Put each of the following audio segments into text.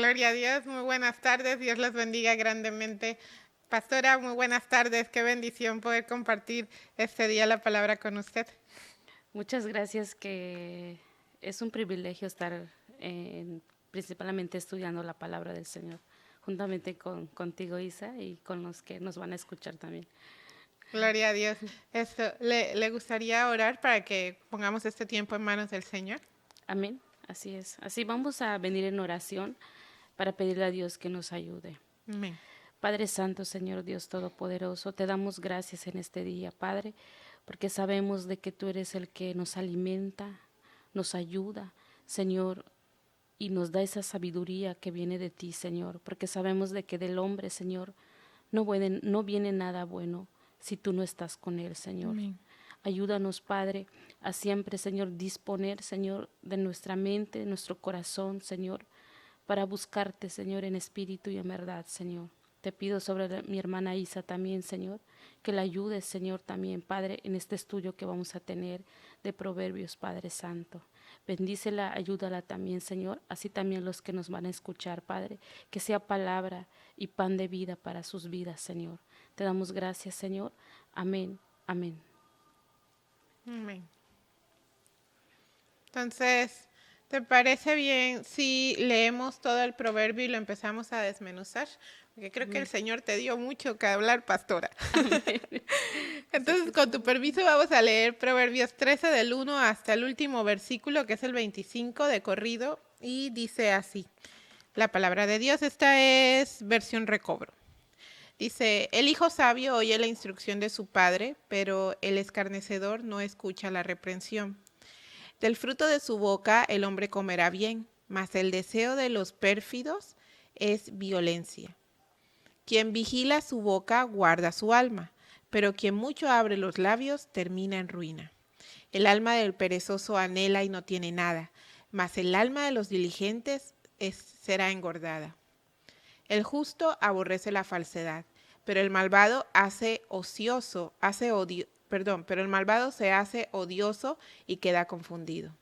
Gloria a Dios, muy buenas tardes, Dios los bendiga grandemente. Pastora, muy buenas tardes, qué bendición poder compartir este día la palabra con usted. Muchas gracias, que es un privilegio estar principalmente estudiando la palabra del Señor, juntamente contigo, Isa, y con los que nos van a escuchar también. Gloria a Dios. ¿Le gustaría orar para que pongamos este tiempo en manos del Señor? Amén, así es. Así vamos a venir en oración para pedirle a Dios que nos ayude. Amén. Padre Santo, Señor Dios Todopoderoso, te damos gracias en este día, Padre, porque sabemos de que tú eres el que nos alimenta, nos ayuda, Señor, y nos da esa sabiduría que viene de ti, Señor, porque sabemos de que del hombre, Señor, no viene nada bueno si tú no estás con él, Señor. Amén. Ayúdanos, Padre, a siempre, Señor, disponer, Señor, de nuestra mente, de nuestro corazón, Señor, para buscarte, Señor, en espíritu y en verdad, Señor. Te pido sobre mi hermana Isa también, Señor, que la ayudes, Señor, también, Padre, en este estudio que vamos a tener de Proverbios, Padre Santo. Bendícela, ayúdala también, Señor, así también los que nos van a escuchar, Padre, que sea palabra y pan de vida para sus vidas, Señor. Te damos gracias, Señor. Amén, amén. Amén. Entonces, ¿te parece bien si leemos todo el proverbio y lo empezamos a desmenuzar? Porque creo que el Amén. Señor te dio mucho que hablar, pastora. Amén. Sí, Entonces, sí, con sí. tu permiso, vamos a leer Proverbios 13 del 1 hasta el último versículo, que es el 25 de corrido, y dice así. La palabra de Dios, esta es versión recobro. Dice, el hijo sabio oye la instrucción de su padre, pero el escarnecedor no escucha la reprensión. Del fruto de su boca el hombre comerá bien, mas el deseo de los pérfidos es violencia. Quien vigila su boca guarda su alma, pero quien mucho abre los labios termina en ruina. El alma del perezoso anhela y no tiene nada, mas el alma de los diligentes será engordada. El justo aborrece la falsedad, pero el malvado pero el malvado se hace odioso y queda confundido.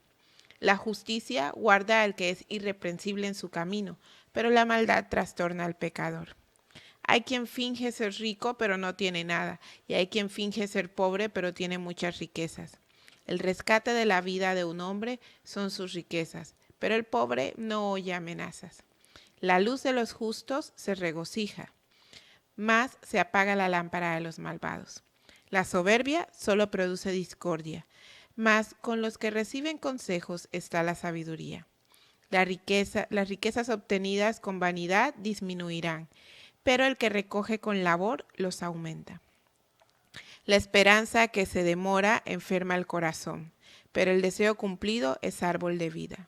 La justicia guarda al que es irreprensible en su camino, pero la maldad trastorna al pecador. Hay quien finge ser rico pero no tiene nada, y hay quien finge ser pobre pero tiene muchas riquezas. El rescate de la vida de un hombre son sus riquezas, pero el pobre no oye amenazas. La luz de los justos se regocija, mas se apaga la lámpara de los malvados. La soberbia solo produce discordia, mas con los que reciben consejos está la sabiduría. Las riquezas obtenidas con vanidad disminuirán, pero el que recoge con labor los aumenta. La esperanza que se demora enferma el corazón, pero el deseo cumplido es árbol de vida.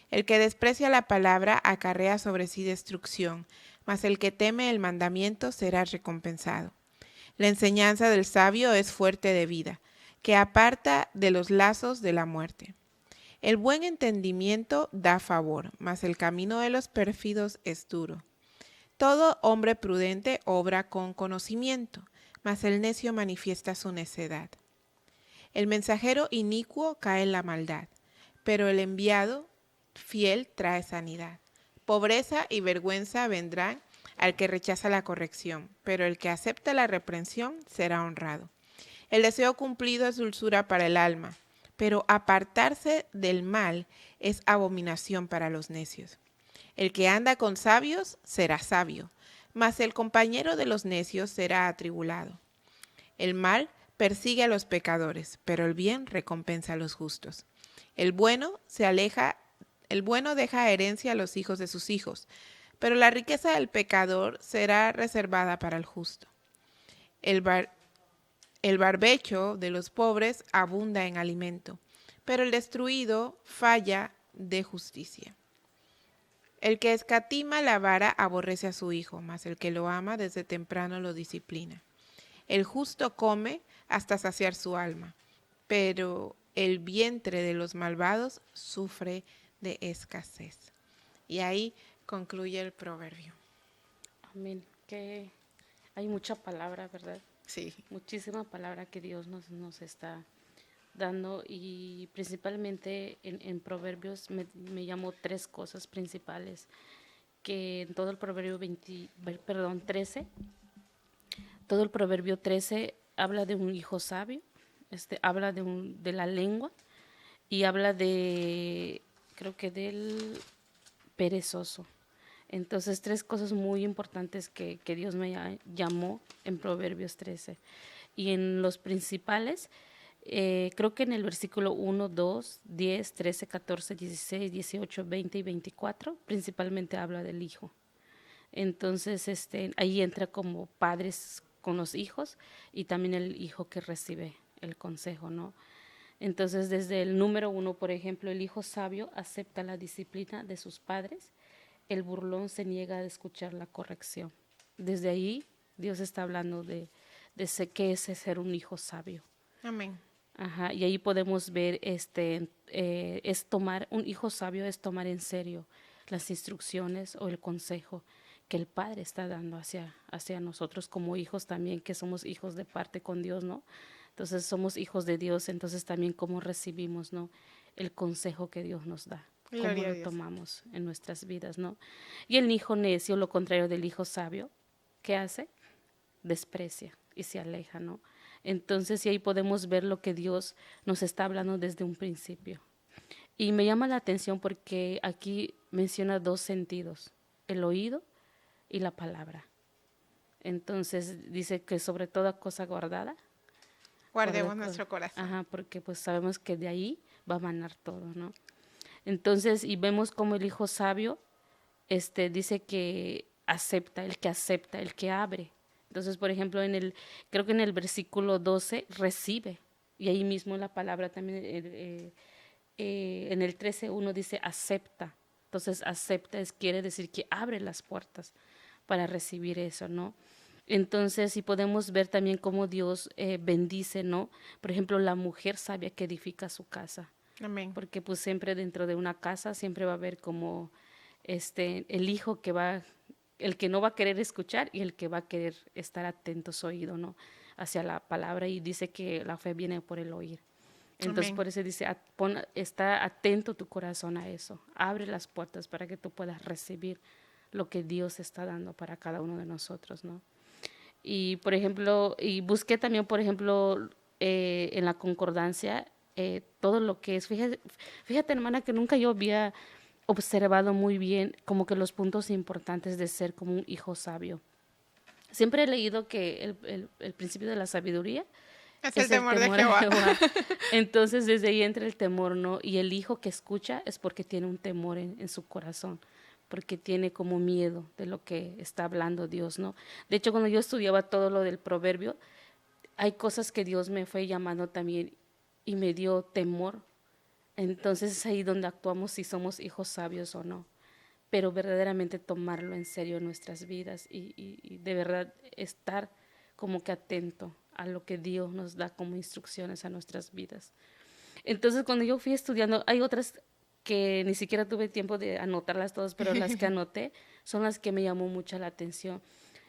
El que desprecia la palabra acarrea sobre sí destrucción, mas el que teme el mandamiento será recompensado. La enseñanza del sabio es fuerte de vida, que aparta de los lazos de la muerte. El buen entendimiento da favor, mas el camino de los pérfidos es duro. Todo hombre prudente obra con conocimiento, mas el necio manifiesta su necedad. El mensajero inicuo cae en la maldad, pero el enviado fiel trae sanidad. Pobreza y vergüenza vendrán al que rechaza la corrección, pero el que acepta la reprensión será honrado. El deseo cumplido es dulzura para el alma, pero apartarse del mal es abominación para los necios. El que anda con sabios será sabio, mas el compañero de los necios será atribulado. El mal persigue a los pecadores, pero el bien recompensa a los justos. El bueno deja herencia a los hijos de sus hijos, pero la riqueza del pecador será reservada para el justo. El, bar- el barbecho de los pobres abunda en alimento, pero el destruido falla de justicia. El que escatima la vara aborrece a su hijo, mas el que lo ama desde temprano lo disciplina. El justo come hasta saciar su alma, pero el vientre de los malvados sufre de escasez. Y ahí concluye el proverbio. Amén. Que hay mucha palabra, ¿verdad? Sí. Muchísima palabra que Dios nos está dando, y principalmente en Proverbios me llamó tres cosas principales que en todo el proverbio 13, todo el proverbio 13 habla de un hijo sabio, habla de la lengua y habla creo que del perezoso. Entonces, tres cosas muy importantes que Dios me llamó en Proverbios 13. Y en los principales, creo que en el versículo 1, 2, 10, 13, 14, 16, 18, 20 y 24, principalmente habla del hijo. Entonces, ahí entra como padres con los hijos y también el hijo que recibe el consejo, ¿no? Entonces, desde el número 1, por ejemplo, el hijo sabio acepta la disciplina de sus padres, el burlón se niega a escuchar la corrección. Desde ahí, Dios está hablando de qué es ser un hijo sabio. Amén. Ajá, y ahí podemos ver, un hijo sabio es tomar en serio las instrucciones o el consejo que el Padre está dando hacia nosotros como hijos también, que somos hijos de parte con Dios, ¿no? Entonces somos hijos de Dios, entonces también cómo recibimos, ¿no? El consejo que Dios nos da, cómo Gloria a lo Dios. tomamos en nuestras vidas, ¿no? Y el hijo necio, lo contrario del hijo sabio, ¿qué hace? Desprecia y se aleja, ¿no? Entonces, y ahí podemos ver lo que Dios nos está hablando desde un principio. Y me llama la atención porque aquí menciona dos sentidos, el oído y la palabra. Entonces dice que sobre toda cosa guardada, Guardemos nuestro corazón. ajá, porque pues sabemos que de ahí va a manar todo, ¿no? Entonces, y vemos como el hijo sabio, dice que acepta, el que abre. Entonces, por ejemplo, creo que en el versículo 12, recibe. Y ahí mismo la palabra también, en el 13:1 dice acepta. Entonces, quiere decir que abre las puertas para recibir eso, ¿no? Entonces, y podemos ver también cómo Dios bendice, ¿no? Por ejemplo, la mujer sabia que edifica su casa. Amén. Porque pues siempre dentro de una casa siempre va a haber como el hijo el que no va a querer escuchar y el que va a querer estar atento su oído, ¿no? Hacia la palabra, y dice que la fe viene por el oír. Entonces, Amén. por eso dice, está atento tu corazón a eso, abre las puertas para que tú puedas recibir lo que Dios está dando para cada uno de nosotros, ¿no? Y, por ejemplo, y busqué también, por ejemplo, en la concordancia, todo lo que es, fíjate, hermana, que nunca yo había observado muy bien como que los puntos importantes de ser como un hijo sabio. Siempre he leído que el principio de la sabiduría Es el es el temor de temor a Jehová. Jehová. Entonces, desde ahí entra el temor, ¿no? Y el hijo que escucha es porque tiene un temor en su corazón, porque tiene como miedo de lo que está hablando Dios, ¿no? De hecho, cuando yo estudiaba todo lo del proverbio, hay cosas que Dios me fue llamando también y me dio temor. Entonces es ahí donde actuamos si somos hijos sabios o no, pero verdaderamente tomarlo en serio en nuestras vidas y de verdad estar como que atento a lo que Dios nos da como instrucciones a nuestras vidas. Entonces, cuando yo fui estudiando, hay otras que ni siquiera tuve tiempo de anotarlas todas, pero las que anoté son las que me llamó mucho la atención.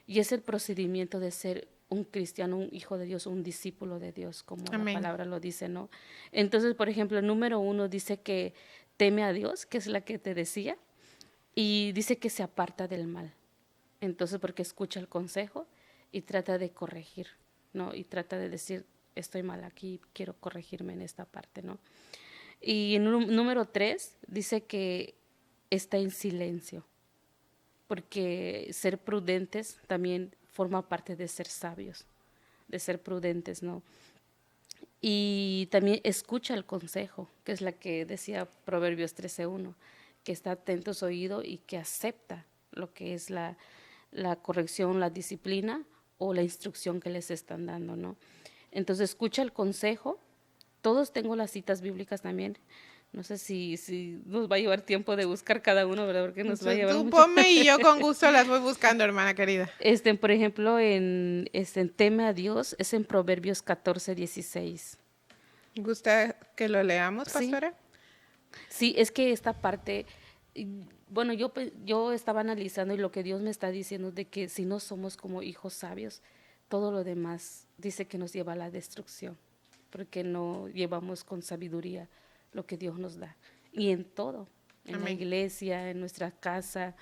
Y es el procedimiento de ser un cristiano, un hijo de Dios, un discípulo de Dios, como la Amén. palabra lo dice, ¿no? Entonces, por ejemplo, el número 1 dice que teme a Dios, que es la que te decía, y dice que se aparta del mal. Entonces, porque escucha el consejo y trata de corregir, ¿no? Y trata de decir, estoy mal aquí, quiero corregirme en esta parte, ¿no? Y en número 3 dice que está en silencio, porque ser prudentes también forma parte de ser sabios, de ser prudentes, ¿no? Y también escucha el consejo, que es la que decía Proverbios 13:1, que está atento a su oído y que acepta lo que es la corrección, la disciplina o la instrucción que les están dando, ¿no? Entonces escucha el consejo. Todos tengo las citas bíblicas también. No sé si nos va a llevar tiempo de buscar cada uno, ¿verdad? Porque nos va a llevar Tú mucho. ponme y yo con gusto las voy buscando, hermana querida. Por ejemplo, en teme a Dios, es en Proverbios 14:16. ¿Gusta que lo leamos, Sí, pastora? sí, es que esta parte, bueno, yo estaba analizando y lo que Dios me está diciendo de que si no somos como hijos sabios, todo lo demás dice que nos lleva a la destrucción, porque no llevamos con sabiduría lo que Dios nos da. Y en todo, en la Amén. iglesia, en nuestra casa,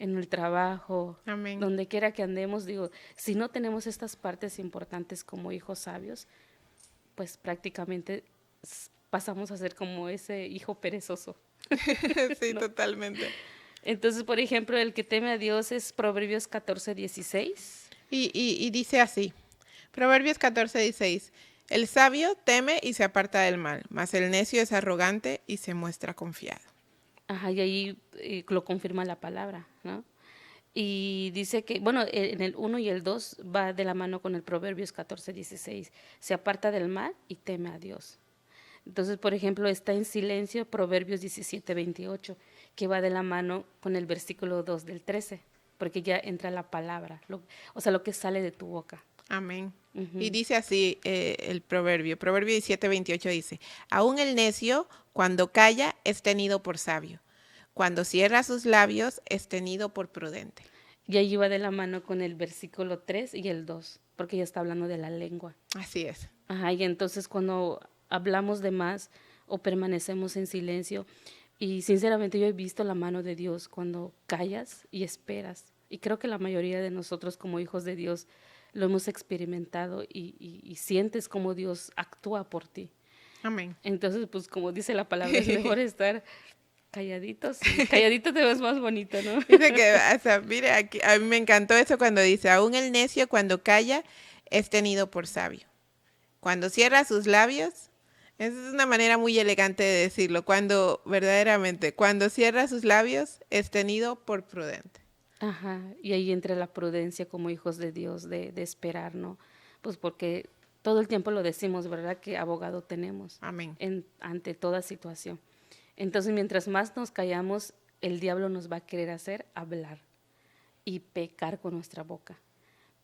en el trabajo, Amén. donde quiera que andemos. Digo, si no tenemos estas partes importantes como hijos sabios, pues prácticamente pasamos a ser como ese hijo perezoso, Sí, ¿no? totalmente. Entonces, por ejemplo, el que teme a Dios es Proverbios 14:16. Y dice así, Proverbios 14:16, el sabio teme y se aparta del mal, mas el necio es arrogante y se muestra confiado. Ajá, y ahí lo confirma la palabra, ¿no? Y dice que, bueno, en el 1 y el 2 va de la mano con el Proverbios 14:16. Se aparta del mal y teme a Dios. Entonces, por ejemplo, está en silencio Proverbios 17:28, que va de la mano con el versículo 2 del 13, porque ya entra la palabra, o sea, lo que sale de tu boca. Amén. Y Ujú. dice así el Proverbio 17:28 dice, aún el necio cuando calla es tenido por sabio, cuando cierra sus labios es tenido por prudente. Y ahí va de la mano con el versículo 3 y el 2, porque ya está hablando de la lengua. Así es. Ajá, y entonces cuando hablamos de más o permanecemos en silencio, y sinceramente yo he visto la mano de Dios cuando callas y esperas. Y creo que la mayoría de nosotros como hijos de Dios lo hemos experimentado y sientes como Dios actúa por ti. Amén. Entonces, pues como dice la palabra, es mejor estar calladitos. Y calladito te ves más bonito, ¿no? Dice que, o sea, mire, aquí, a mí me encantó eso cuando dice, aún el necio cuando calla es tenido por sabio. Cuando cierra sus labios, esa es una manera muy elegante de decirlo, cuando verdaderamente, cuando cierra sus labios es tenido por prudente. Ajá, y ahí entra la prudencia como hijos de Dios de esperar, ¿no? Pues porque todo el tiempo lo decimos, ¿verdad? Que abogado tenemos Amén. ante toda situación. Entonces, mientras más nos callamos, el diablo nos va a querer hacer hablar y pecar con nuestra boca.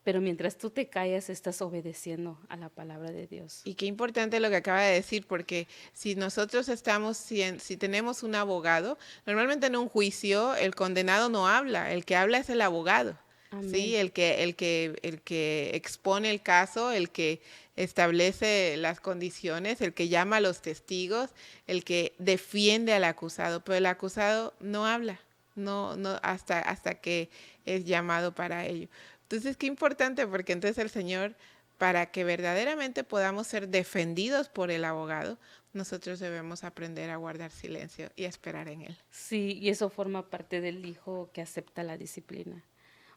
Pero mientras tú te callas, estás obedeciendo a la palabra de Dios. Y qué importante lo que acaba de decir, porque si nosotros estamos, si tenemos un abogado, normalmente en un juicio el condenado no habla, el que habla es el abogado, Amén. ¿sí? El que expone el caso, el que establece las condiciones, el que llama a los testigos, el que defiende al acusado, pero el acusado no habla, no, hasta que es llamado para ello. Entonces, qué importante, porque entonces el Señor, para que verdaderamente podamos ser defendidos por el abogado, nosotros debemos aprender a guardar silencio y esperar en él. Sí, y eso forma parte del hijo que acepta la disciplina.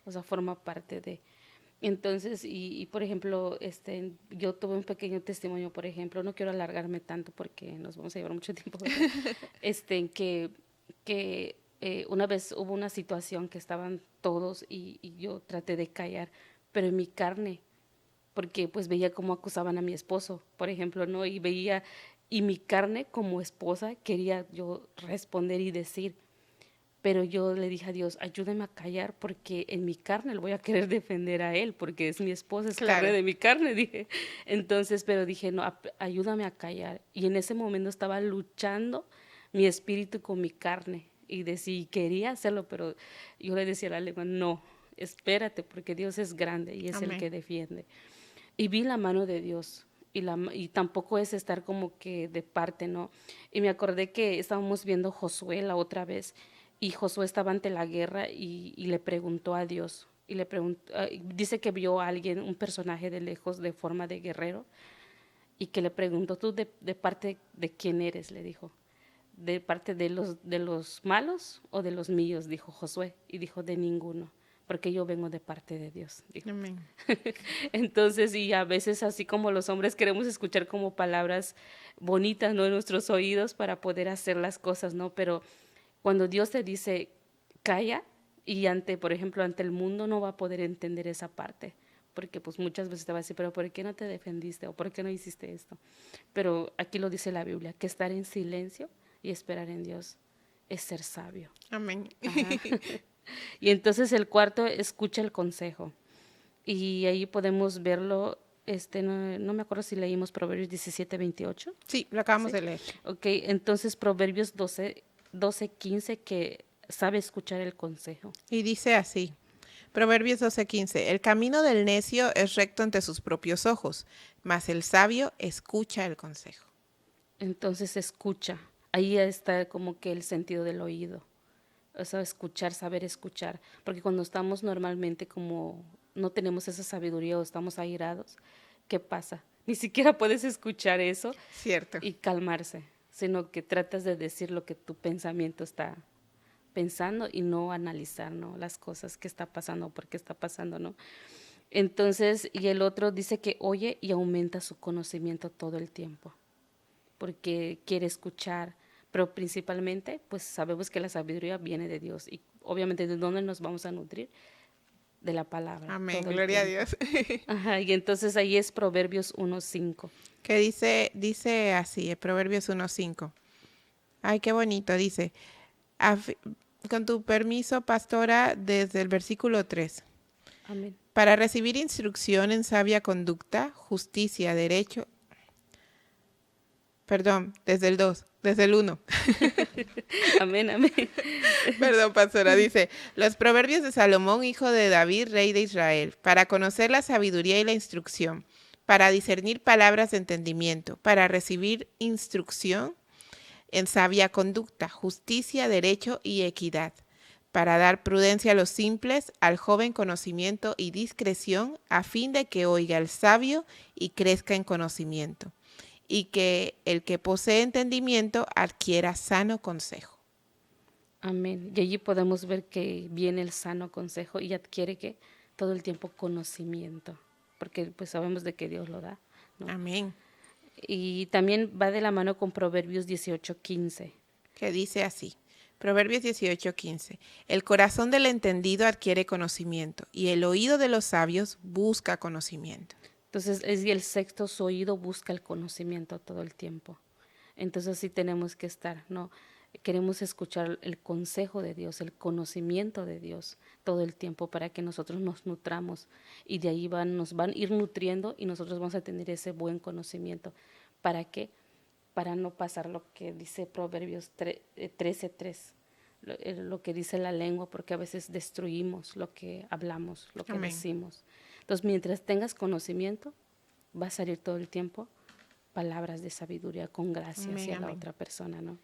O sea, forma parte de... Entonces, por ejemplo, yo tuve un pequeño testimonio, por ejemplo, no quiero alargarme tanto porque nos vamos a llevar mucho tiempo, ¿verdad? Que una vez hubo una situación que estaban todos y yo traté de callar, pero en mi carne, porque pues veía cómo acusaban a mi esposo, por ejemplo, ¿no? Y mi carne como esposa quería yo responder y decir, pero yo le dije a Dios, ayúdame a callar porque en mi carne lo voy a querer defender a él, porque es mi esposa, es carne Claro. de mi carne, dije. Entonces, pero dije, no, ayúdame a callar. Y en ese momento estaba luchando mi espíritu con mi carne. Y quería hacerlo, pero yo le decía a la lengua, no, espérate, porque Dios es grande y es el Amén. que defiende. Y vi la mano de Dios. Y tampoco es estar como que de parte, ¿no? Y me acordé que estábamos viendo Josué la otra vez y Josué estaba ante la guerra y le preguntó a Dios. Y le preguntó, dice que vio a alguien, un personaje de lejos de forma de guerrero y que le preguntó, ¿tú de parte de quién eres? Le dijo. ¿De parte de los malos o de los míos? Dijo Josué. Y dijo, de ninguno, porque yo vengo de parte de Dios, dijo. Amén. Entonces, y a veces así como los hombres queremos escuchar como palabras bonitas, ¿no? En nuestros oídos para poder hacer las cosas, ¿no? Pero cuando Dios te dice, calla, y por ejemplo, ante el mundo no va a poder entender esa parte, porque pues muchas veces te va a decir, pero ¿por qué no te defendiste? ¿O por qué no hiciste esto? Pero aquí lo dice la Biblia, que estar en silencio y esperar en Dios es ser sabio. Amén. Ajá. Y entonces el cuarto, escucha el consejo. Y ahí podemos verlo, no me acuerdo si leímos Proverbios 17:28. Sí, lo acabamos ¿Sí? de leer. Ok, entonces Proverbios 12:15 que sabe escuchar el consejo. Y dice así, Proverbios 12:15, el camino del necio es recto ante sus propios ojos, mas el sabio escucha el consejo. Entonces escucha. Ahí está como que el sentido del oído. o sea, escuchar, saber escuchar, porque cuando estamos normalmente como no tenemos esa sabiduría o estamos airados, ¿qué pasa? Ni siquiera puedes escuchar eso Cierto. y calmarse, sino que tratas de decir lo que tu pensamiento está pensando y no analizar, ¿no? Las cosas que está pasando, por qué está pasando, ¿no? Entonces, y el otro dice que oye y aumenta su conocimiento todo el tiempo, porque quiere escuchar, pero principalmente, pues sabemos que la sabiduría viene de Dios y obviamente de dónde nos vamos a nutrir, de la palabra, Amén, todo el gloria a tiempo. Dios. Ajá, y entonces ahí es Proverbios 1:5. Que dice así, Proverbios 1:5. Ay, qué bonito, dice. Af- con tu permiso, pastora, desde el versículo 3. Amén. Para recibir instrucción en sabia conducta, justicia, derecho. Perdón, desde el 2, desde el 1. Amén, amén. Perdón, pastora, dice, los proverbios de Salomón, hijo de David, rey de Israel, para conocer la sabiduría y la instrucción, para discernir palabras de entendimiento, para recibir instrucción en sabia conducta, justicia, derecho y equidad, para dar prudencia a los simples, al joven conocimiento y discreción, a fin de que oiga el sabio y crezca en conocimiento, y que el que posee entendimiento adquiera sano consejo. Amén. Y allí podemos ver que viene el sano consejo y adquiere que todo el tiempo conocimiento, porque pues sabemos de que Dios lo da, ¿no? Amén. Y también va de la mano con Proverbios 18:15. Que dice así. Proverbios 18:15. El corazón del entendido adquiere conocimiento, y el oído de los sabios busca conocimiento. Entonces, es y el sexto, su oído busca el conocimiento todo el tiempo. Entonces, sí tenemos que estar, ¿no? Queremos escuchar el consejo de Dios, el conocimiento de Dios todo el tiempo para que nosotros nos nutramos y de ahí nos van a ir nutriendo y nosotros vamos a tener ese buen conocimiento. ¿Para qué? Para no pasar lo que dice Proverbios 13:3, lo que dice la lengua, porque a veces destruimos lo que hablamos, lo que Amén. decimos. Entonces, mientras tengas conocimiento, va a salir todo el tiempo palabras de sabiduría con gracia Amén, hacia la amén. otra persona, ¿no?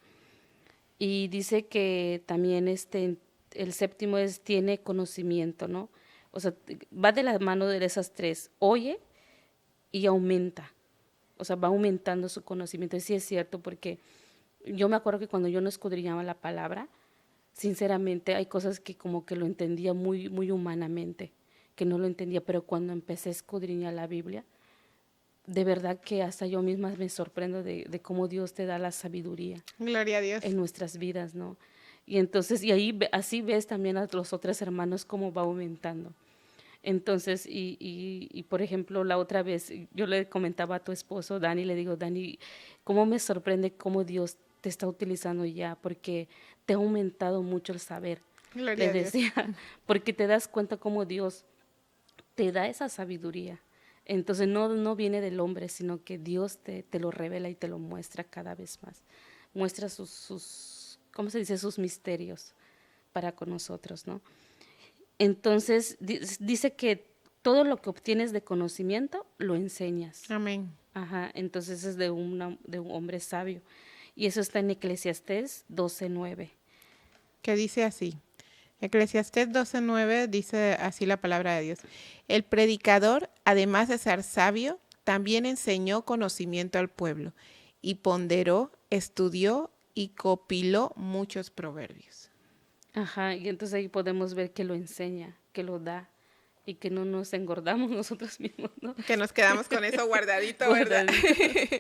Y dice que también el séptimo tiene conocimiento, ¿no? O sea, va de la mano de esas tres, oye y aumenta, o sea, va aumentando su conocimiento. Y sí es cierto, porque yo me acuerdo que cuando yo no escudriñaba la palabra, sinceramente hay cosas que como que lo entendía muy, muy humanamente, que no lo entendía, pero cuando empecé a escudriñar la Biblia, de verdad que hasta yo misma me sorprendo de cómo Dios te da la sabiduría Gloria a Dios. en nuestras vidas, ¿no? Y entonces, y ahí así ves también a los otros hermanos cómo va aumentando. Entonces, por ejemplo, la otra vez yo le comentaba a tu esposo, Dani, le digo, Dani, cómo me sorprende cómo Dios te está utilizando ya, porque te ha aumentado mucho el saber, Gloria le a Dios. decía, porque te das cuenta cómo Dios te da esa sabiduría. Entonces no viene del hombre, sino que Dios te lo revela y te lo muestra cada vez más. Muestra ¿cómo se dice? Sus misterios para con nosotros, ¿no? Entonces dice que todo lo que obtienes de conocimiento lo enseñas. Amén. Ajá, entonces es de un hombre sabio. Y eso está en Eclesiastés 12:9. Que dice así. Eclesiastés 12:9 dice así la palabra de Dios. El predicador, además de ser sabio, también enseñó conocimiento al pueblo y ponderó, estudió y copiló muchos proverbios. Ajá, y entonces ahí podemos ver que lo enseña, que lo da y que no nos engordamos nosotros mismos, ¿no? Que nos quedamos con eso guardadito, ¿verdad? Guardadito.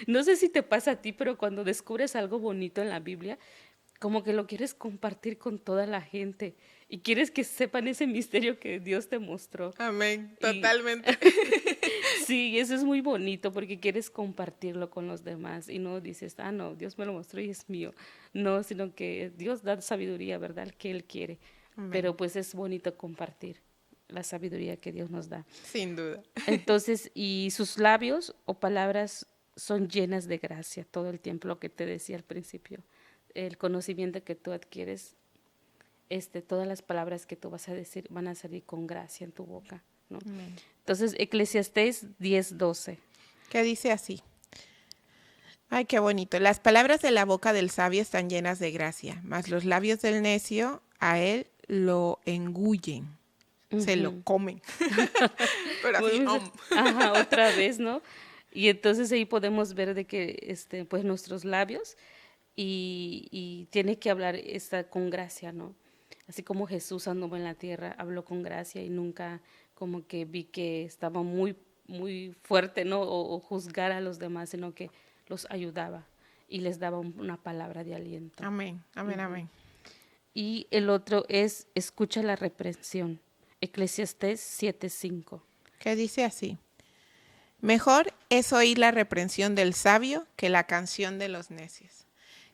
No sé si te pasa a ti, pero cuando descubres algo bonito en la Biblia, como que lo quieres compartir con toda la gente y quieres que sepan ese misterio que Dios te mostró. Amén, Y totalmente. sí, y eso es muy bonito porque quieres compartirlo con los demás y no dices, ah, no, Dios me lo mostró y es mío. No, sino que Dios da sabiduría, ¿verdad? Que Él quiere. Amén, Pero pues es bonito compartir la sabiduría que Dios nos da. sin duda. Entonces, y sus labios o palabras son llenas de gracia todo el tiempo, lo que te decía al principio. El conocimiento que tú adquieres, todas las palabras que tú vas a decir van a salir con gracia en tu boca, ¿no? Amén. Entonces, Eclesiastés 10:12. Que dice así. Ay, qué bonito. Las palabras de la boca del sabio están llenas de gracia, mas los labios del necio a él lo engullen, se lo Ujú. comen. Pero así, Volvemos ajá, otra vez, ¿no? Y entonces ahí podemos ver de que, pues nuestros labios y tiene que hablar con gracia, ¿no? Así como Jesús anduvo en la tierra, habló con gracia y nunca como que vi que estaba muy fuerte, ¿no? O juzgar a los demás, sino que los ayudaba y les daba una palabra de aliento. amén, amén, Ujú. amén. Y el otro es escucha la reprensión. Eclesiastés 7:5. Que dice así. Mejor es oír la reprensión del sabio que la canción de los necios.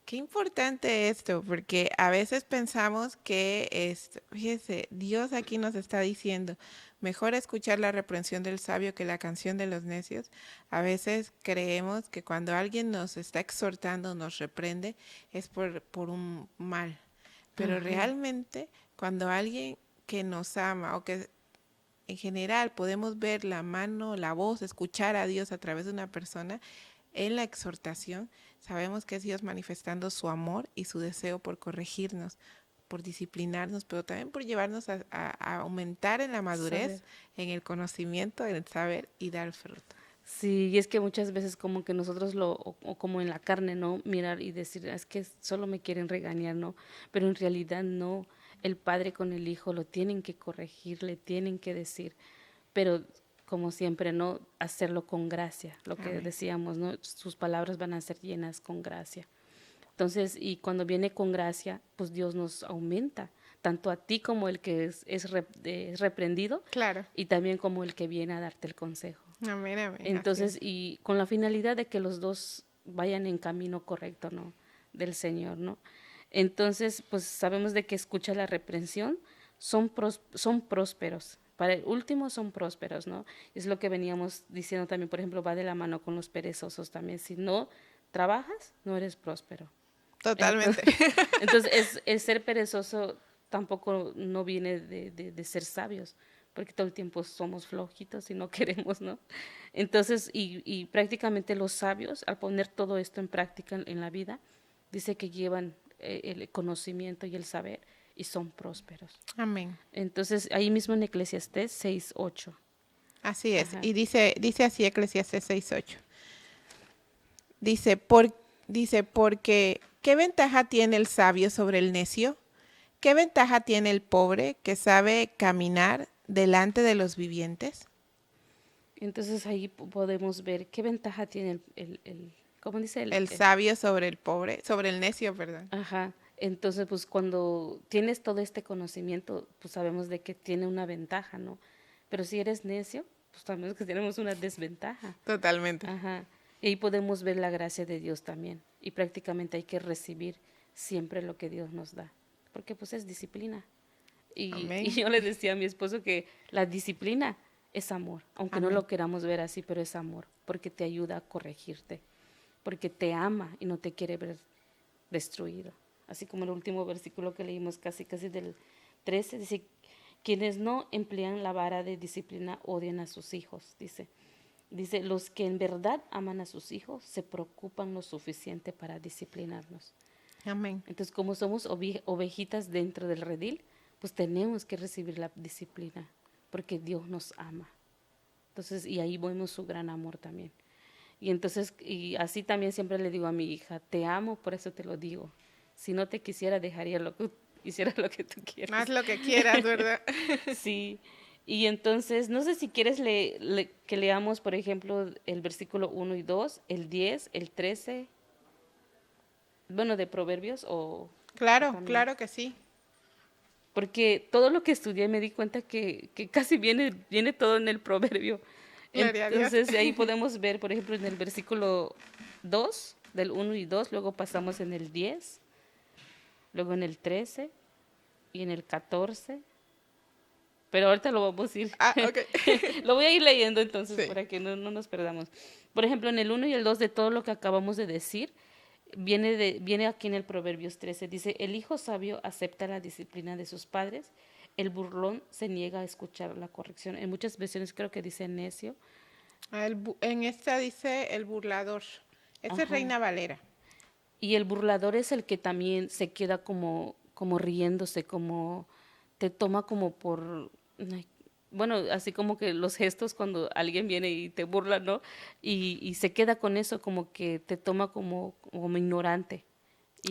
Qué importante esto, porque a veces pensamos que fíjese, Dios aquí nos está diciendo, mejor escuchar la reprensión del sabio que la canción de los necios. A veces creemos que cuando alguien nos está exhortando, nos reprende, es por un mal. Pero Ajá, realmente cuando alguien que nos ama o que en general podemos ver la mano, la voz, escuchar a Dios a través de una persona, en la exhortación sabemos que es Dios manifestando su amor y su deseo por corregirnos, por disciplinarnos, pero también por llevarnos a aumentar en la saber. madurez, en el conocimiento, en el saber y dar fruto. Sí, y es que muchas veces como que nosotros o como en la carne, ¿no? Mirar y decir, es que solo me quieren regañar, ¿no? Pero en realidad no, el padre con el hijo lo tienen que corregir, le tienen que decir, pero como siempre, ¿no? Hacerlo con gracia, lo que Amén. decíamos, ¿no? Sus palabras van a ser llenas con gracia. Entonces, y cuando viene con gracia, pues Dios nos aumenta, tanto a ti como el que es reprendido Claro. y también como el que viene a darte el consejo. Amén, amén. Así Entonces, es. y con la finalidad de que los dos vayan en camino correcto, ¿no? Del Señor, ¿no? Entonces, pues sabemos de que escucha la reprensión, son prósperos. Para el último son prósperos, ¿no? Es lo que veníamos diciendo también, por ejemplo, va de la mano con los perezosos también. Si no trabajas, no eres próspero. Entonces, Totalmente. entonces es ser perezoso tampoco no viene de ser sabios, porque todo el tiempo somos flojitos y no queremos, ¿no? Entonces, y prácticamente los sabios, al poner todo esto en práctica en la vida, dice que llevan el conocimiento y el saber y son prósperos. Amén. Entonces, ahí mismo en Eclesiastés 6:8. Así es. Ajá. Y dice así Eclesiastes 6:8. Dice, porque ¿qué ventaja tiene el sabio sobre el necio? ¿Qué ventaja tiene el pobre que sabe caminar delante de los vivientes? Entonces ahí podemos ver qué ventaja tiene ¿cómo dice? El sabio sobre el pobre, sobre el necio, perdón. Ajá. Entonces, pues cuando tienes todo este conocimiento, pues sabemos de que tiene una ventaja, ¿no? Pero si eres necio, pues sabemos que tenemos una desventaja. Totalmente. Ajá. Y ahí podemos ver la gracia de Dios también. Y prácticamente hay que recibir siempre lo que Dios nos da. Porque pues es disciplina. Y Amén. yo le decía a mi esposo que la disciplina es amor, aunque no Amén. lo queramos ver así, pero es amor, porque te ayuda a corregirte, porque te ama y no te quiere ver destruido. Así como el último versículo que leímos casi del 13, dice, quienes no emplean la vara de disciplina odian a sus hijos, dice. Dice, los que en verdad aman a sus hijos se preocupan lo suficiente para disciplinarnos. Amén. Entonces, como somos ovejitas dentro del redil, pues tenemos que recibir la disciplina, porque Dios nos ama. Entonces, y ahí vemos su gran amor también. Y entonces, y así también siempre le digo a mi hija, te amo, por eso te lo digo. Si no te quisiera, dejaría hiciera lo que tú Haz quieres. lo que quieras, ¿verdad? Sí. Y entonces, no sé si quieres que leamos, por ejemplo, el versículo 1 y 2, el 10, el 13, bueno, de Proverbios o Claro, también. claro que sí. Porque todo lo que estudié me di cuenta que casi viene todo en el proverbio. Gloria a Dios. Entonces, de ahí podemos ver, por ejemplo, en el versículo 2 del 1 y 2, luego pasamos en el 10, luego en el 13 y en el 14. Pero ahorita lo vamos a ir, Ah, ok. lo voy a ir leyendo entonces Sí. para que no nos perdamos. Por ejemplo, en el 1 y el 2 de todo lo que acabamos de decir, viene aquí en el Proverbios 13, dice, el hijo sabio acepta la disciplina de sus padres, el burlón se niega a escuchar la corrección. En muchas versiones creo que dice necio. En esta dice el burlador. Esa es Ajá. Reina Valera. Y el burlador es el que también se queda como riéndose, como te toma como por, ay, bueno, así como que los gestos cuando alguien viene y te burla, ¿no? Y se queda con eso, como que te toma como ignorante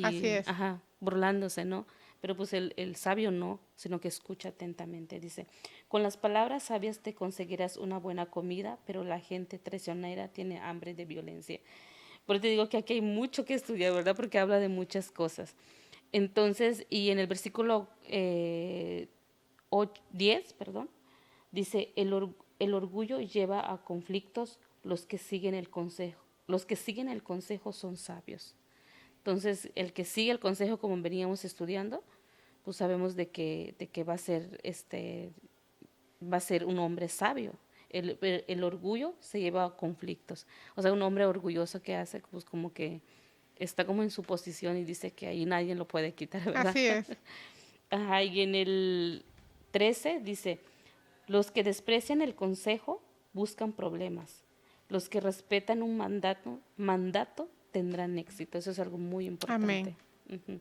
Así y, es. ajá, burlándose, ¿no? Pero pues el sabio no, sino que escucha atentamente. Dice, con las palabras sabias te conseguirás una buena comida, pero la gente traicionera tiene hambre de violencia. Por eso te digo que aquí hay mucho que estudiar, ¿verdad? Porque habla de muchas cosas. Entonces, y en el versículo 10, perdón, dice, el orgullo lleva a conflictos, los que siguen el consejo son sabios. Entonces, el que sigue el consejo, como veníamos estudiando, pues sabemos de que va a ser un hombre sabio. El orgullo se lleva a conflictos. O sea, un hombre orgulloso que hace, pues como que está como en su posición y dice que ahí nadie lo puede quitar, ¿verdad? Así es. Ajá, y en el 13 dice, los que desprecian el consejo buscan problemas. Los que respetan un mandato tendrán éxito. Eso es algo muy importante. Amén. Ujú.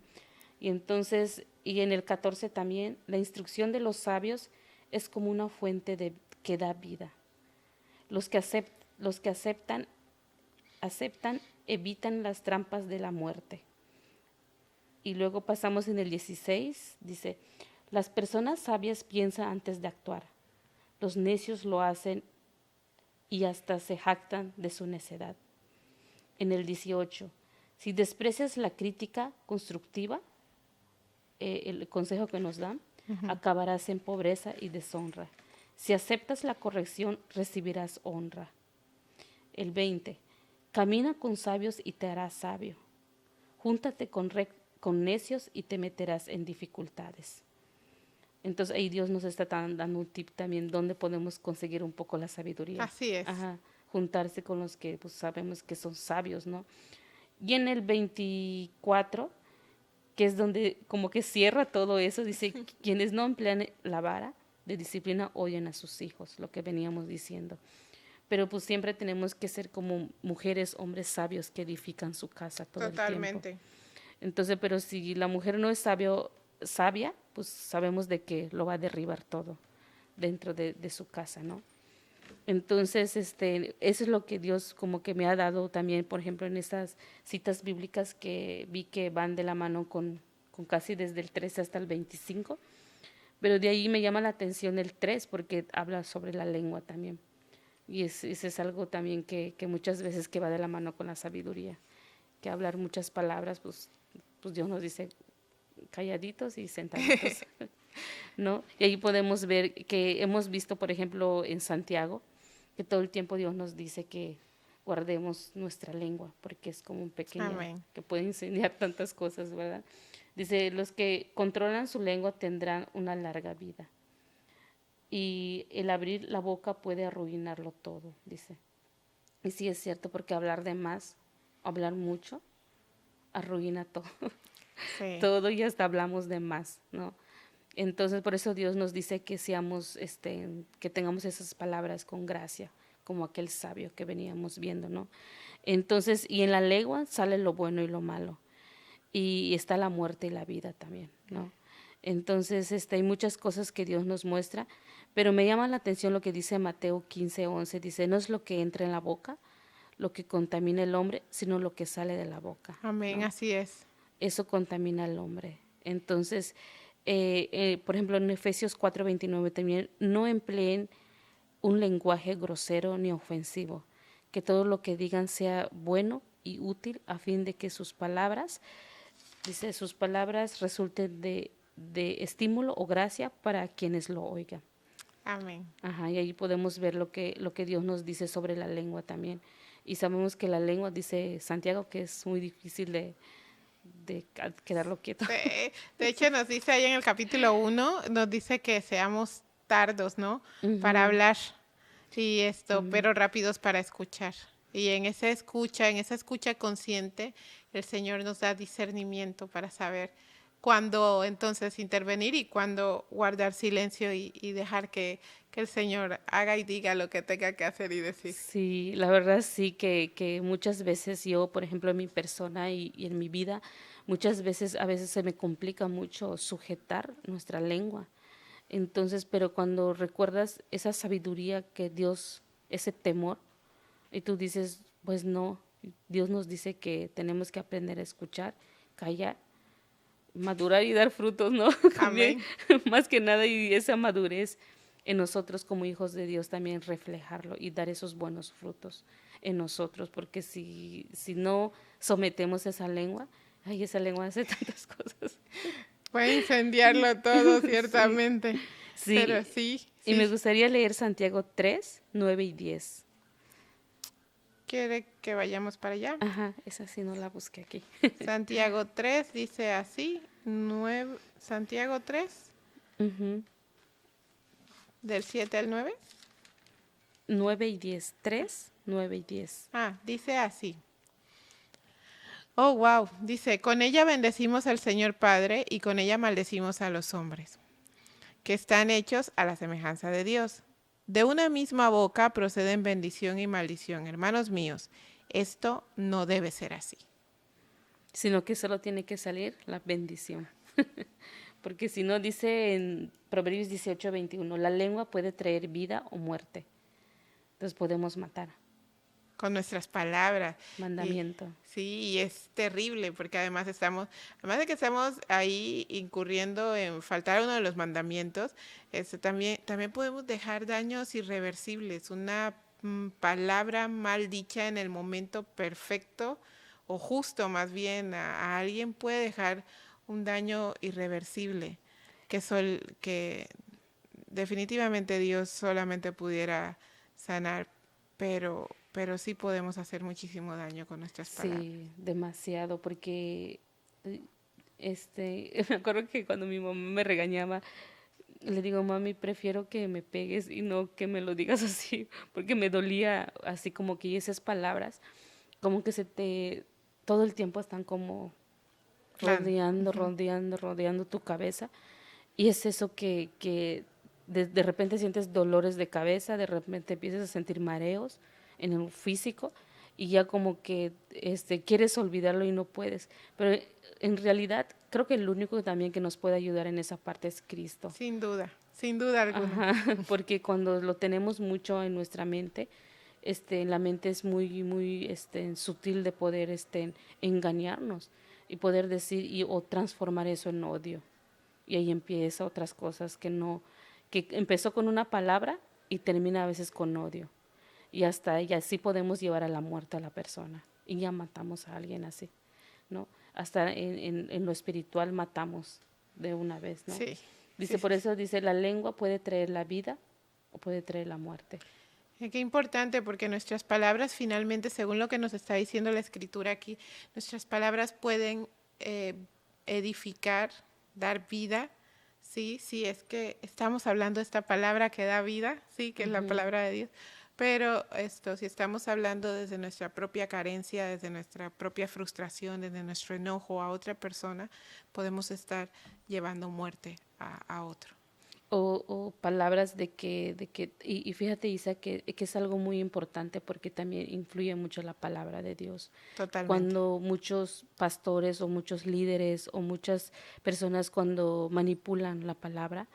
Y entonces, y en el 14 también, la instrucción de los sabios es como una fuente que da vida. Los que aceptan evitan las trampas de la muerte. Y luego pasamos en el 16, dice, las personas sabias piensan antes de actuar. Los necios lo hacen y hasta se jactan de su necedad. En el 18, si desprecias la crítica constructiva, el consejo que nos dan, acabarás en pobreza y deshonra. Si aceptas la corrección, recibirás honra. El 20, camina con sabios y te harás sabio. Júntate con necios y te meterás en dificultades. Entonces ahí Dios nos está dando un tip también donde podemos conseguir un poco la sabiduría. Así es. Ajá, juntarse con los que pues, sabemos que son sabios, ¿no? Y en el 24, que es donde como que cierra todo eso, dice, quienes no emplean la vara de disciplina oyen a sus hijos, lo que veníamos diciendo. Pero pues siempre tenemos que ser como mujeres, hombres sabios que edifican su casa todo el tiempo. Totalmente. Entonces, pero si la mujer no es sabia, pues sabemos de que lo va a derribar todo dentro de su casa, ¿no? Entonces, eso es lo que Dios como que me ha dado también, por ejemplo, en estas citas bíblicas que vi que van de la mano con casi desde el 13 hasta el 25, pero de ahí me llama la atención el 3 porque habla sobre la lengua también. Y eso es algo también que muchas veces que va de la mano con la sabiduría, que hablar muchas palabras, pues Dios nos dice calladitos y sentaditos, ¿no? Y ahí podemos ver que hemos visto, por ejemplo, en Santiago, que todo el tiempo Dios nos dice que guardemos nuestra lengua, porque es como un pequeño, Amén. que puede enseñar tantas cosas, ¿verdad? Dice, los que controlan su lengua tendrán una larga vida. Y el abrir la boca puede arruinarlo todo, dice. Y sí es cierto, porque hablar de más, hablar mucho, arruina todo. Sí. Todo y hasta hablamos de más, ¿no? Entonces, por eso Dios nos dice que seamos, que tengamos esas palabras con gracia, como aquel sabio que veníamos viendo, ¿no? Entonces, y en la lengua sale lo bueno y lo malo, y está la muerte y la vida también, ¿no? Entonces, hay muchas cosas que Dios nos muestra, pero me llama la atención lo que dice Mateo 15:11, dice, no es lo que entra en la boca lo que contamina el hombre, sino lo que sale de la boca, Amén. ¿no? Así es. Eso contamina al hombre. Entonces, por ejemplo, en Efesios 4:29 también, no empleen un lenguaje grosero ni ofensivo, que todo lo que digan sea bueno y útil a fin de que sus palabras resulten de estímulo o gracia para quienes lo oigan. Amén. Ajá, y ahí podemos ver lo que Dios nos dice sobre la lengua también. Y sabemos que la lengua, dice Santiago, que es muy difícil de quedarlo quieto. De hecho, nos dice ahí en el capítulo 1, nos dice que seamos tardos, ¿no? Para Ujú, hablar y esto, amén. pero rápidos para escuchar. Y en esa escucha consciente, el Señor nos da discernimiento para saber cuándo entonces intervenir y cuándo guardar silencio y dejar que el Señor haga y diga lo que tenga que hacer y decir. Sí, la verdad sí que muchas veces yo, por ejemplo, en mi persona y en mi vida, muchas veces, a veces se me complica mucho sujetar nuestra lengua. Entonces, pero cuando recuerdas esa sabiduría que Dios, ese temor, y tú dices, pues no, Dios nos dice que tenemos que aprender a escuchar, callar, madurar y dar frutos, ¿no? También, Amén. más que nada, y esa madurez en nosotros como hijos de Dios también reflejarlo y dar esos buenos frutos en nosotros, porque si no sometemos esa lengua, ay, esa lengua hace tantas cosas. Puede incendiarlo todo, Sí, ciertamente. Pero sí, sí, y me sí. gustaría leer Santiago 3 9 y 10. ¿Quiere que vayamos para allá? Ajá, esa sí no la busqué aquí. Santiago 3 dice así, Santiago 3 Ujú. del 7 al 9. 9 y 10, 3 9 y 10. Dice así. Oh, wow. Dice, con ella bendecimos al Señor Padre y con ella maldecimos a los hombres, que están hechos a la semejanza de Dios. De una misma boca proceden bendición y maldición. Hermanos míos, esto no debe ser así. Sino que solo tiene que salir la bendición. Porque si no, dice en Proverbios 18:21, la lengua puede traer vida o muerte. Entonces podemos matar. Con nuestras palabras. Y Mandamiento. sí, y es terrible porque además de que estamos ahí incurriendo en faltar uno de los mandamientos, también podemos dejar daños irreversibles. Una palabra mal dicha en el momento perfecto o justo más bien a alguien puede dejar un daño irreversible que definitivamente Dios solamente pudiera sanar, pero sí podemos hacer muchísimo daño con nuestras palabras. Sí, demasiado, porque eh, me acuerdo que cuando mi mamá me regañaba, le digo, mami, prefiero que me pegues y no que me lo digas así, porque me dolía así como que esas palabras, como que todo el tiempo están como Dan. rodeando, Ujú. rodeando, rodeando tu cabeza. Y es eso que de repente sientes dolores de cabeza, de repente empiezas a sentir mareos en el físico y ya como que quieres olvidarlo y no puedes. Pero en realidad creo que el único también que nos puede ayudar en esa parte es Cristo. Sin duda alguna. Ajá, porque cuando lo tenemos mucho en nuestra mente, la mente es muy, muy, sutil de poder, engañarnos y poder decir o transformar eso en odio. Y ahí empieza otras cosas que empezó con una palabra y termina a veces con odio. Y así podemos llevar a la muerte a la persona. Y ya matamos a alguien así, ¿no? Hasta en lo espiritual matamos de una vez, ¿no? Sí, sí, Dice, por sí, sí. eso dice, la lengua puede traer la vida o puede traer la muerte. Qué importante porque nuestras palabras finalmente, según lo que nos está diciendo la escritura aquí, nuestras palabras pueden eh, edificar, dar vida, sí, sí, es que estamos hablando de esta palabra que da vida, sí, que es la Ujú. palabra de Dios, pero si estamos hablando desde nuestra propia carencia, desde nuestra propia frustración, desde nuestro enojo a otra persona, podemos estar llevando muerte a otro. O palabras y fíjate, Isa, que es algo muy importante porque también influye mucho la palabra de Dios. Totalmente. Cuando muchos pastores o muchos líderes o muchas personas cuando manipulan la palabra,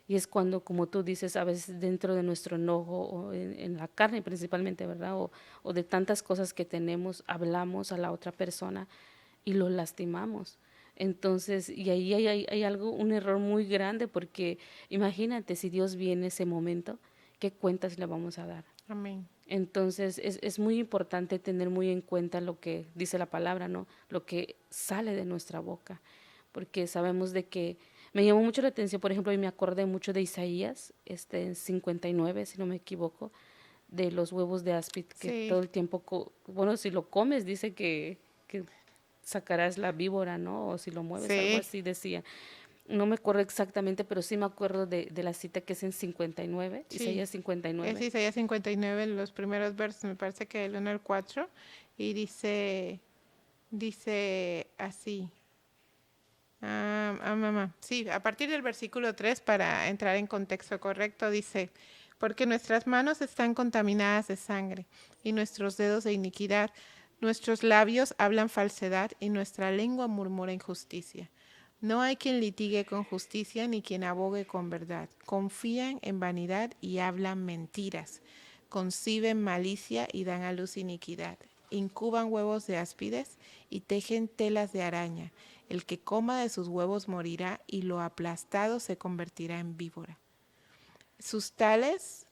y es cuando, como tú dices, a veces dentro de nuestro enojo o en la carne principalmente, ¿verdad? O de tantas cosas que tenemos, hablamos a la otra persona y lo lastimamos. Entonces, y ahí hay algo, un error muy grande porque imagínate si Dios viene en ese momento, ¿qué cuentas le vamos a dar? Amén. Entonces, es muy importante tener muy en cuenta lo que dice la palabra, ¿no? Lo que sale de nuestra boca, porque sabemos de que me llamó mucho la atención, por ejemplo, y me acordé mucho de Isaías, en 59, si no me equivoco, de los huevos de áspid, que Sí, todo el tiempo, bueno, si lo comes, dice que sacarás la víbora, ¿no? O si lo mueves, algo sí. así decía. No me acuerdo exactamente, pero sí me acuerdo de la cita que es en 59, Sí, Isaías es 59. Isaías 59, los primeros versos, me parece que el 1 al 4, y dice así, Mamá. Sí, a partir del versículo 3 para entrar en contexto correcto, dice, porque nuestras manos están contaminadas de sangre y nuestros dedos de iniquidad, nuestros labios hablan falsedad y nuestra lengua murmura injusticia. No hay quien litigue con justicia ni quien abogue con verdad. Confían en vanidad y hablan mentiras. Conciben malicia y dan a luz iniquidad. Incuban huevos de áspides y tejen telas de araña. El que coma de sus huevos morirá y lo aplastado se convertirá en víbora. Sus telas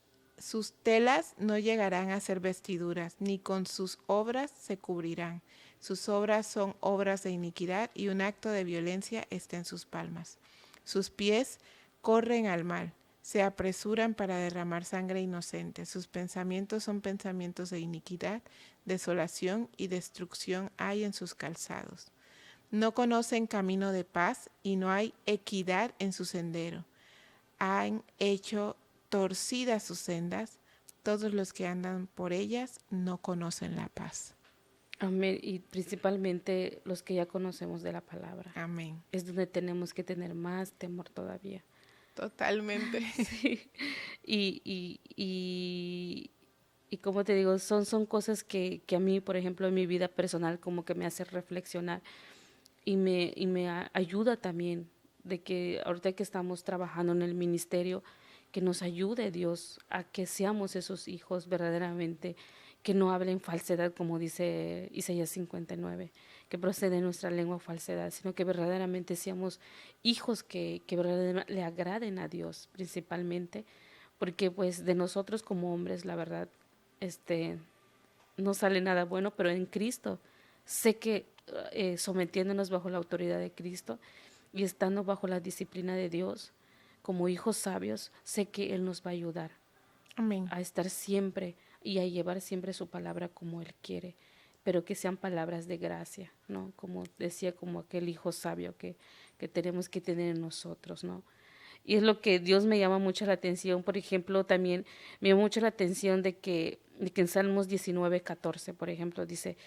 no llegarán a ser vestiduras, ni con sus obras se cubrirán. Sus obras son obras de iniquidad y un acto de violencia está en sus palmas. Sus pies corren al mal, se apresuran para derramar sangre inocente. Sus pensamientos son pensamientos de iniquidad, desolación y destrucción hay en sus calzados. No conocen camino de paz y no hay equidad en su sendero. Han hecho torcidas sus sendas. Todos los que andan por ellas no conocen la paz. Amén. Y principalmente los que ya conocemos de la palabra. Amén. Es donde tenemos que tener más temor todavía. Totalmente. Sí. Y como te digo, son cosas que a mí, por ejemplo, en mi vida personal, como que me hace reflexionar y me ayuda también de que ahorita que estamos trabajando en el ministerio, que nos ayude Dios a que seamos esos hijos verdaderamente, que no hablen falsedad, como dice Isaías 59, que procede de nuestra lengua falsedad, sino que verdaderamente seamos hijos que verdaderamente le agraden a Dios principalmente, porque pues de nosotros como hombres, la verdad, no sale nada bueno, pero en Cristo sé que sometiéndonos bajo la autoridad de Cristo y estando bajo la disciplina de Dios, como hijos sabios, sé que Él nos va a ayudar Amén. a estar siempre y a llevar siempre su palabra como Él quiere, pero que sean palabras de gracia, ¿no? Como decía, como aquel hijo sabio que tenemos que tener en nosotros, ¿no? Y es lo que Dios me llama mucho la atención. Por ejemplo, también me llama mucho la atención de que en Salmos 19:14, por ejemplo, dice,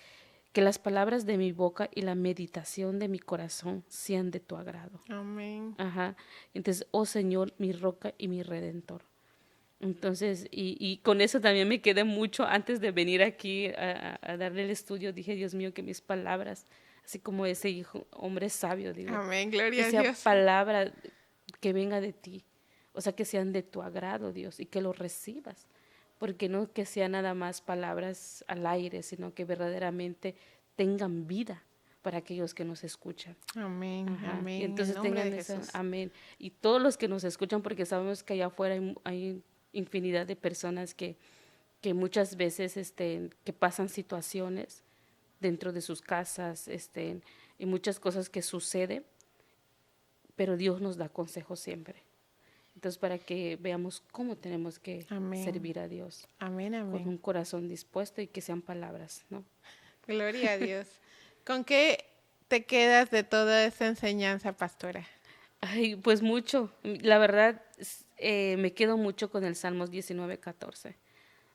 que las palabras de mi boca y la meditación de mi corazón sean de tu agrado. Amén. Ajá. Entonces, oh Señor, mi roca y mi redentor. Entonces, y con eso también me quedé mucho antes de venir aquí a darle el estudio. Dije, Dios mío, que mis palabras, así como ese hijo, hombre sabio, digo, Amén. que Gloria a sea Dios. palabra que venga de ti. O sea, que sean de tu agrado, Dios, y que lo recibas. Porque no que sean nada más palabras al aire, sino que verdaderamente tengan vida para aquellos que nos escuchan. Amén. Ajá. Y Amén. En el entonces nombre de tengan esa, Jesús. amén. Y todos los que nos escuchan, porque sabemos que allá afuera hay infinidad de personas que muchas veces que pasan situaciones dentro de sus casas, y muchas cosas que suceden, pero Dios nos da consejos siempre. Entonces, para que veamos cómo tenemos que Amén. servir a Dios Amén. con Amén. un corazón dispuesto y que sean palabras, ¿no? Gloria a Dios. ¿Con qué te quedas de toda esa enseñanza, pastora? Ay, pues mucho. La verdad, me quedo mucho con el Salmos 19:14,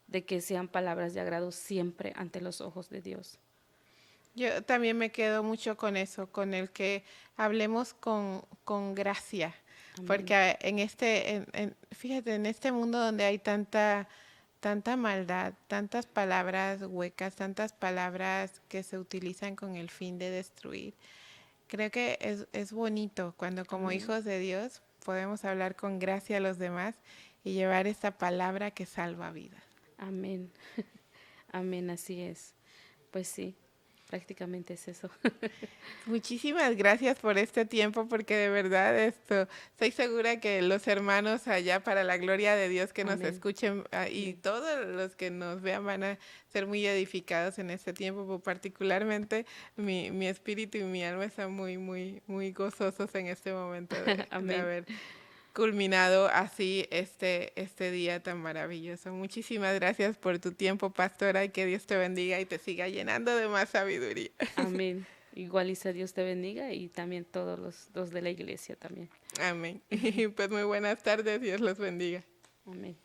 de que sean palabras de agrado siempre ante los ojos de Dios. Yo también me quedo mucho con eso, con el que hablemos con gracia, Amén. porque fíjate, en este mundo donde hay tanta maldad, tantas palabras huecas, tantas palabras que se utilizan con el fin de destruir, creo que es bonito cuando como Amén. hijos de Dios podemos hablar con gracia a los demás y llevar esta palabra que salva vidas. Amén. Amén, así es. Pues sí, prácticamente es eso. Muchísimas gracias por este tiempo, porque de verdad estoy segura que los hermanos allá, para la gloria de Dios, que nos Amén. escuchen y Amén. todos los que nos vean van a ser muy edificados en este tiempo, pero particularmente mi espíritu y mi alma están muy, muy, muy gozosos en este momento de Amén. haber culminado así este día tan maravilloso. Muchísimas gracias por tu tiempo, pastora, y que Dios te bendiga y te siga llenando de más sabiduría. Amén. Igual Isa, Dios te bendiga y también todos los de la iglesia también. Amén. Pues muy buenas tardes, Dios los bendiga. Amén.